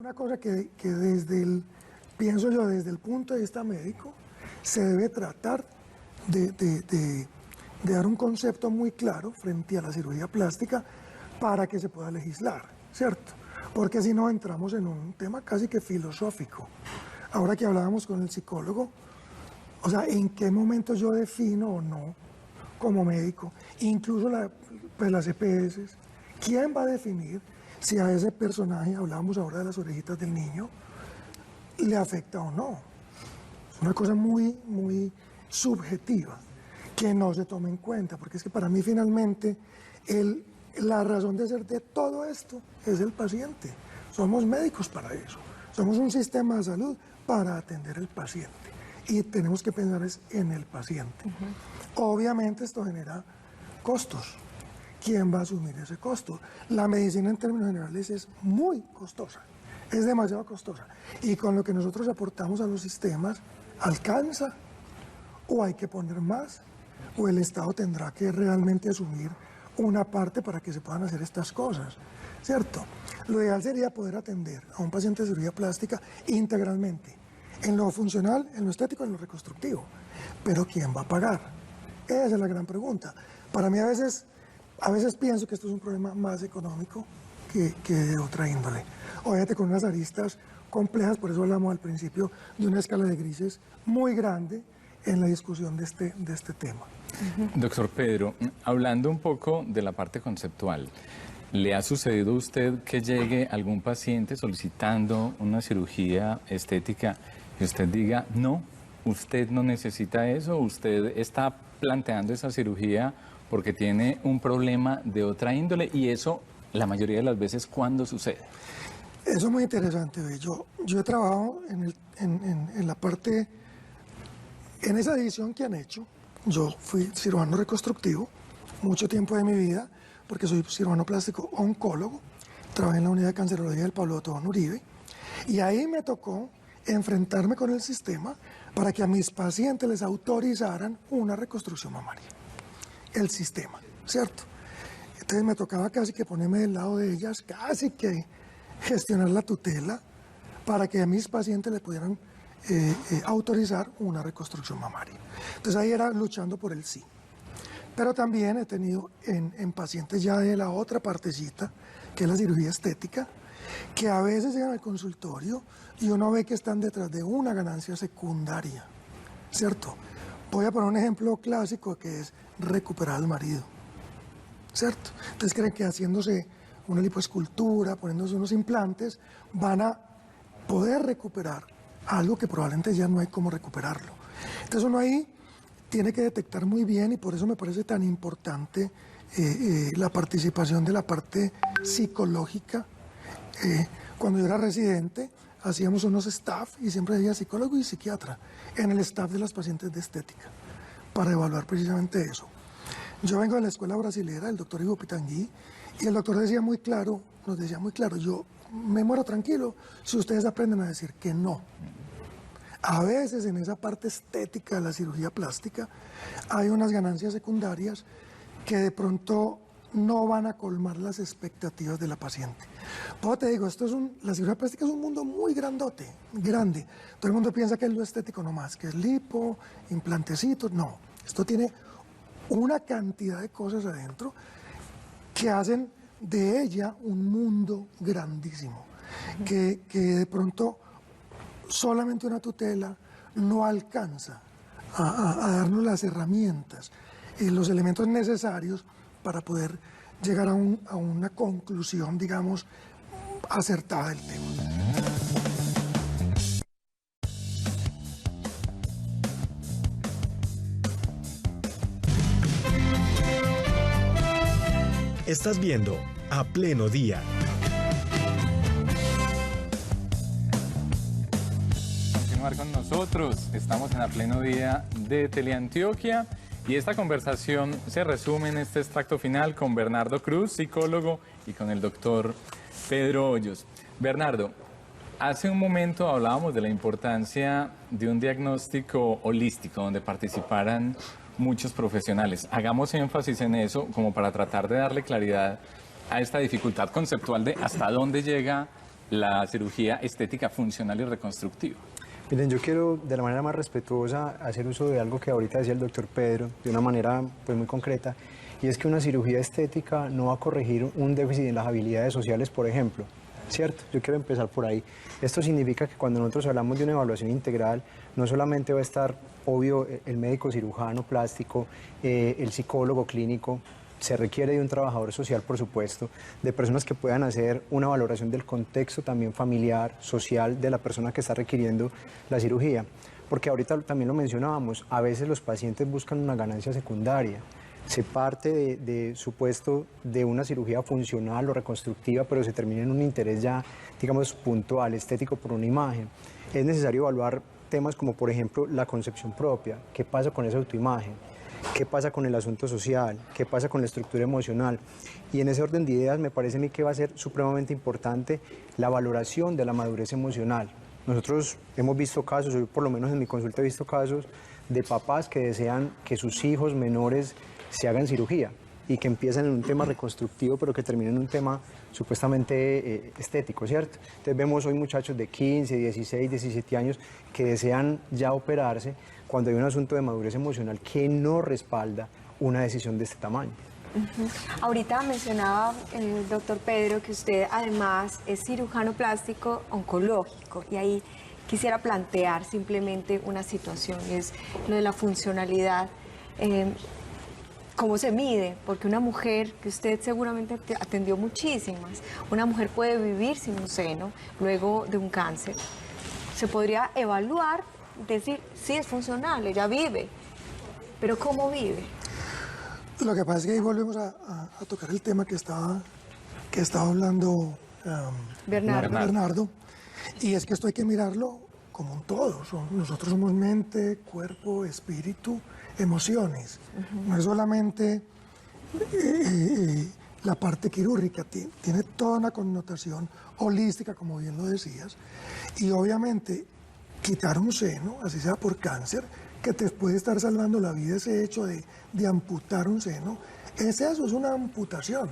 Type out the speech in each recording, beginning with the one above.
Una cosa que pienso yo, desde el punto de vista médico, se debe tratar de dar un concepto muy claro frente a la cirugía plástica para que se pueda legislar, ¿cierto? Porque si no entramos en un tema casi que filosófico. Ahora que hablábamos con el psicólogo, o sea, ¿en qué momento yo defino o no como médico? Incluso las EPS, ¿quién va a definir si a ese personaje, hablábamos ahora de las orejitas del niño, le afecta o no? Es una cosa muy, muy subjetiva que no se toma en cuenta, porque es que para mí finalmente la razón de ser de todo esto es el paciente. Somos médicos para eso, somos un sistema de salud para atender al paciente y tenemos que pensar en el paciente. Obviamente esto genera costos. ¿Quién va a asumir ese costo? La medicina en términos generales es muy costosa, es demasiado costosa. Y con lo que nosotros aportamos a los sistemas, ¿alcanza? ¿O hay que poner más? ¿O el Estado tendrá que realmente asumir una parte para que se puedan hacer estas cosas? ¿Cierto? Lo ideal sería poder atender a un paciente de cirugía plástica integralmente, en lo funcional, en lo estético, en lo reconstructivo. Pero ¿quién va a pagar? Esa es la gran pregunta. Para mí a veces pienso que esto es un problema más económico que de otra índole. Obviamente con unas aristas complejas, por eso hablamos al principio de una escala de grises muy grande en la discusión de este tema. Doctor Pedro, hablando un poco de la parte conceptual, ¿le ha sucedido a usted que llegue algún paciente solicitando una cirugía estética y usted diga, no, usted no necesita eso, usted está planteando esa cirugía porque tiene un problema de otra índole, y eso la mayoría de las veces cuando sucede? Eso es muy interesante. Yo he trabajado en la parte, en esa división que han hecho. Yo fui cirujano reconstructivo mucho tiempo de mi vida, porque soy cirujano plástico oncólogo, trabajé en la unidad de cancerología del Pablo Tobón Uribe, y ahí me tocó enfrentarme con el sistema para que a mis pacientes les autorizaran una reconstrucción mamaria. El sistema, ¿cierto? Entonces me tocaba casi que ponerme del lado de ellas, casi que gestionar la tutela para que a mis pacientes les pudieran autorizar una reconstrucción mamaria. Entonces ahí era luchando por el sí. Pero también he tenido en pacientes ya de la otra partecita, que es la cirugía estética, que a veces llegan al consultorio y uno ve que están detrás de una ganancia secundaria, ¿cierto? Voy a poner un ejemplo clásico que es recuperar al marido, ¿cierto? Entonces creen que haciéndose una lipoescultura, poniéndose unos implantes, van a poder recuperar algo que probablemente ya no hay cómo recuperarlo. Entonces uno ahí tiene que detectar muy bien, y por eso me parece tan importante la participación de la parte psicológica. Cuando yo era residente, hacíamos unos staff y siempre había psicólogo y psiquiatra en el staff de las pacientes de estética para evaluar precisamente eso. Yo vengo de la escuela brasilera, el doctor Ivo Pitangui, y el doctor decía muy claro, nos decía muy claro, yo me muero tranquilo si ustedes aprenden a decir que no. A veces en esa parte estética de la cirugía plástica hay unas ganancias secundarias que de pronto no van a colmar las expectativas de la paciente. Pues te digo, la cirugía plástica es un mundo muy grandote, grande. Todo el mundo piensa que es lo estético nomás, que es lipo, implantecitos. No, esto tiene una cantidad de cosas adentro que hacen de ella un mundo grandísimo, que de pronto solamente una tutela no alcanza a darnos las herramientas y los elementos necesarios para poder llegar a una conclusión, digamos, acertada del tema. Estás viendo A Pleno Día. Continuar con nosotros, estamos en A Pleno Día de Teleantioquia. Y esta conversación se resume en este extracto final con Bernardo Cruz, psicólogo, y con el doctor Pedro Hoyos. Bernardo, hace un momento hablábamos de la importancia de un diagnóstico holístico donde participaran muchos profesionales. Hagamos énfasis en eso como para tratar de darle claridad a esta dificultad conceptual de hasta dónde llega la cirugía estética funcional y reconstructiva? Miren, yo quiero de la manera más respetuosa hacer uso de algo que ahorita decía el doctor Pedro, de una manera pues muy concreta, y es que una cirugía estética no va a corregir un déficit en las habilidades sociales, por ejemplo, ¿cierto? Yo quiero empezar por ahí. Esto significa que cuando nosotros hablamos de una evaluación integral, no solamente va a estar, obvio, el médico cirujano plástico, el psicólogo clínico, se requiere de un trabajador social, por supuesto, de personas que puedan hacer una valoración del contexto también familiar, social, de la persona que está requiriendo la cirugía. Porque ahorita también lo mencionábamos, a veces los pacientes buscan una ganancia secundaria. Se parte de supuesto de una cirugía funcional o reconstructiva, pero se termina en un interés ya, digamos, puntual, estético por una imagen. Es necesario evaluar temas como, por ejemplo, la concepción propia. ¿Qué pasa con esa autoimagen? ¿Qué pasa con el asunto social? ¿Qué pasa con la estructura emocional? Y en ese orden de ideas me parece a mí que va a ser supremamente importante la valoración de la madurez emocional. Nosotros hemos visto casos, yo por lo menos en mi consulta he visto casos de papás que desean que sus hijos menores se hagan cirugía y que empiezan en un tema reconstructivo pero que terminan en un tema supuestamente estético, ¿cierto? Entonces vemos hoy muchachos de 15, 16, 17 años que desean ya operarse cuando hay un asunto de madurez emocional que no respalda una decisión de este tamaño. Ahorita mencionaba el doctor Pedro que usted además es cirujano plástico oncológico y ahí quisiera plantear simplemente una situación, es lo de la funcionalidad. ¿Cómo se mide? Porque una mujer, que usted seguramente atendió muchísimas, una mujer puede vivir sin un seno luego de un cáncer. Se podría evaluar, decir, sí es funcional, ella vive, pero ¿cómo vive? Lo que pasa es que ahí volvemos a tocar el tema que estaba hablando Bernardo, y es que esto hay que mirarlo como un todo. Nosotros somos mente, cuerpo, espíritu, emociones. No es solamente la parte quirúrgica, tiene toda una connotación holística, como bien lo decías, y obviamente quitar un seno, así sea por cáncer, que te puede estar salvando la vida, ese hecho de amputar un seno, eso es una amputación.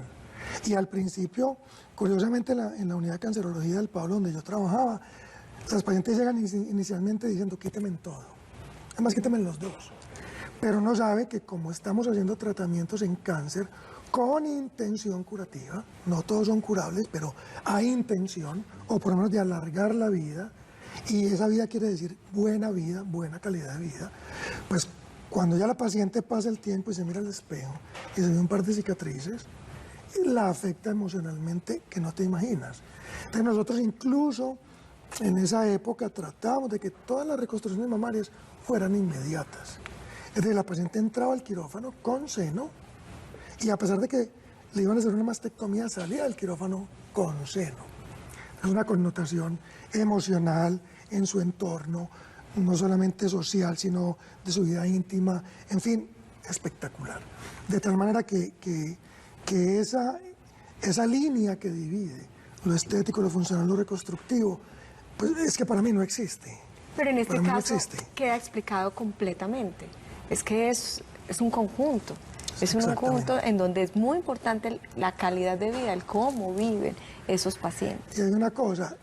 Y al principio, curiosamente en la unidad de cancerología del Pablo, donde yo trabajaba, las pacientes llegan inicialmente diciendo, quíteme en todo, además quíteme en los dos. Pero uno sabe que como estamos haciendo tratamientos en cáncer con intención curativa, no todos son curables, pero hay intención, o por lo menos de alargar la vida, y esa vida quiere decir buena vida, buena calidad de vida, pues cuando ya la paciente pasa el tiempo y se mira al espejo y se ve un par de cicatrices, la afecta emocionalmente que no te imaginas. Entonces nosotros incluso en esa época tratábamos de que todas las reconstrucciones mamarias fueran inmediatas. Es decir, la paciente entraba al quirófano con seno y a pesar de que le iban a hacer una mastectomía, salía del quirófano con seno. Es una connotación emocional en su entorno, no solamente social, sino de su vida íntima, en fin, espectacular. De tal manera que esa línea que divide lo estético, lo funcional, lo reconstructivo, pues es que para mí no existe. Pero en este Para mí no caso existe. queda explicado completamente. Es que es un conjunto. Es un conjunto en donde es muy importante la calidad de vida, el cómo viven esos pacientes. Y hay una cosa,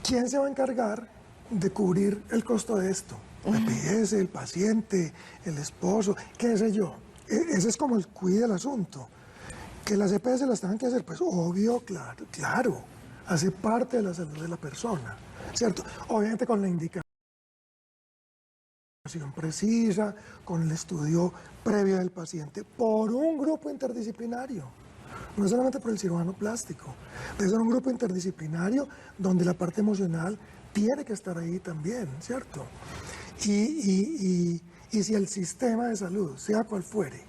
¿quién se va a encargar de cubrir el costo de esto? La EPS, el paciente, el esposo, qué sé yo. Ese es como el cuide del asunto. Que las EPS las tengan que hacer, pues obvio, claro, hace parte de la salud de la persona, ¿cierto? Obviamente con la indicación precisa, con el estudio previo del paciente, por un grupo interdisciplinario, no solamente por el cirujano plástico, debe ser un grupo interdisciplinario donde la parte emocional tiene que estar ahí también, ¿cierto? Y si el sistema de salud, sea cual fuere,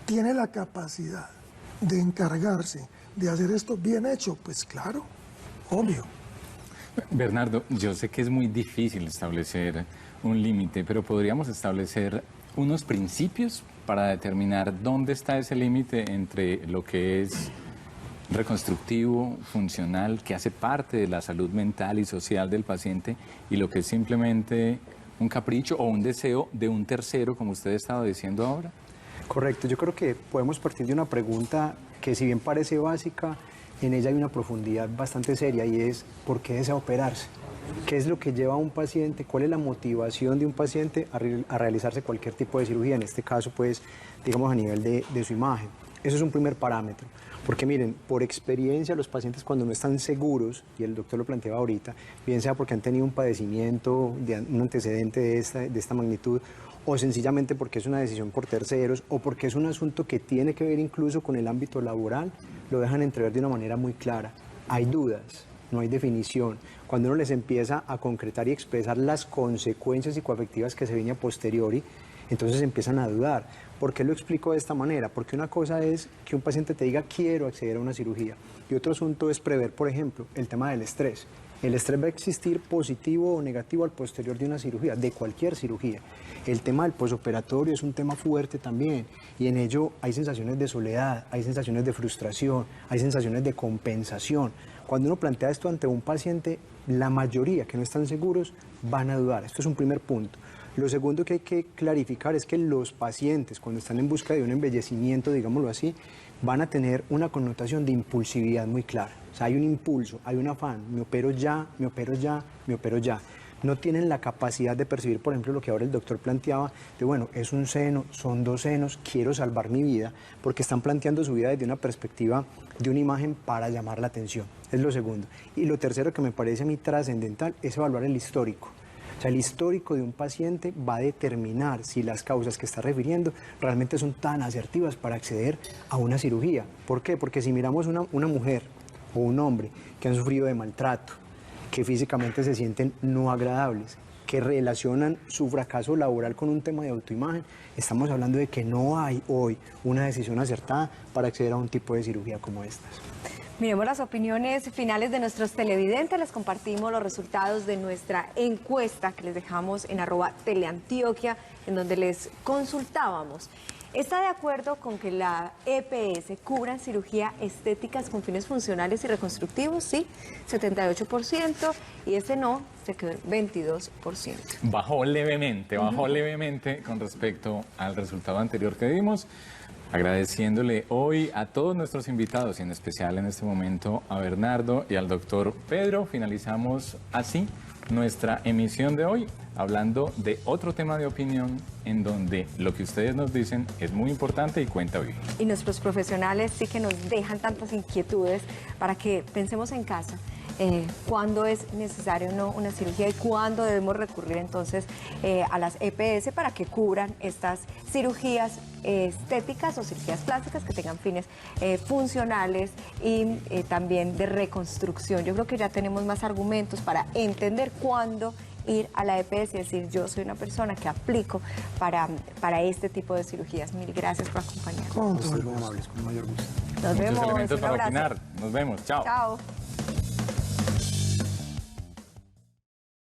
tiene la capacidad de encargarse de hacer esto bien hecho, pues claro, obvio. Bernardo, yo sé que es muy difícil establecer un límite, pero podríamos establecer unos principios para determinar dónde está ese límite entre lo que es reconstructivo, funcional, que hace parte de la salud mental y social del paciente, y lo que es simplemente un capricho o un deseo de un tercero, como usted estaba diciendo ahora. Correcto, yo creo que podemos partir de una pregunta que si bien parece básica, en ella hay una profundidad bastante seria y es ¿por qué desea operarse? ¿Qué es lo que lleva a un paciente? ¿Cuál es la motivación de un paciente a realizarse cualquier tipo de cirugía? En este caso, pues, digamos, a nivel de su imagen. Eso es un primer parámetro. Porque miren, por experiencia los pacientes cuando no están seguros, y el doctor lo planteaba ahorita, bien sea porque han tenido un padecimiento, un antecedente de esta magnitud, o sencillamente porque es una decisión por terceros, o porque es un asunto que tiene que ver incluso con el ámbito laboral, lo dejan entrever de una manera muy clara. Hay dudas, no hay definición. Cuando uno les empieza a concretar y expresar las consecuencias psicoafectivas que se vienen a posteriori, entonces empiezan a dudar. ¿Por qué lo explico de esta manera? Porque una cosa es que un paciente te diga quiero acceder a una cirugía y otro asunto es prever, por ejemplo, el tema del estrés. El estrés va a existir positivo o negativo al posterior de una cirugía, de cualquier cirugía. El tema del posoperatorio es un tema fuerte también y en ello hay sensaciones de soledad, hay sensaciones de frustración, hay sensaciones de compensación. Cuando uno plantea esto ante un paciente, la mayoría que no están seguros van a dudar. Esto es un primer punto. Lo segundo que hay que clarificar es que los pacientes, cuando están en busca de un embellecimiento, digámoslo así, van a tener una connotación de impulsividad muy clara. O sea, hay un impulso, hay un afán, me opero ya, me opero ya, me opero ya. No tienen la capacidad de percibir, por ejemplo, lo que ahora el doctor planteaba, de bueno, es un seno, son dos senos, quiero salvar mi vida, porque están planteando su vida desde una perspectiva de una imagen para llamar la atención. Es lo segundo. Y lo tercero que me parece a mí trascendental es evaluar el histórico. O sea, el histórico de un paciente va a determinar si las causas que está refiriendo realmente son tan asertivas para acceder a una cirugía. ¿Por qué? Porque si miramos una mujer o un hombre que han sufrido de maltrato, que físicamente se sienten no agradables, que relacionan su fracaso laboral con un tema de autoimagen, estamos hablando de que no hay hoy una decisión acertada para acceder a un tipo de cirugía como estas. Miremos las opiniones finales de nuestros televidentes. Les compartimos los resultados de nuestra encuesta que les dejamos en @teleantioquia, en donde les consultábamos. ¿Está de acuerdo con que la EPS cubra cirugía estéticas con fines funcionales y reconstructivos? Sí, 78%, y ese no se quedó en 22%. Bajó levemente con respecto al resultado anterior que dimos. Agradeciéndole hoy a todos nuestros invitados y en especial en este momento a Bernardo y al doctor Pedro. Finalizamos así nuestra emisión de hoy, hablando de otro tema de opinión en donde lo que ustedes nos dicen es muy importante y cuenta bien. Y nuestros profesionales sí que nos dejan tantas inquietudes para que pensemos en casa. Cuándo es necesario o no una cirugía y cuándo debemos recurrir entonces a las EPS para que cubran estas cirugías estéticas o cirugías plásticas que tengan fines funcionales y también de reconstrucción. Yo creo que ya tenemos más argumentos para entender cuándo ir a la EPS y decir yo soy una persona que aplico para este tipo de cirugías. Mil gracias por acompañarnos. Muy amables, con mayor gusto. Nos vemos. Muchos elementos Un para abrazo. opinar. Nos vemos. Chao. Chao.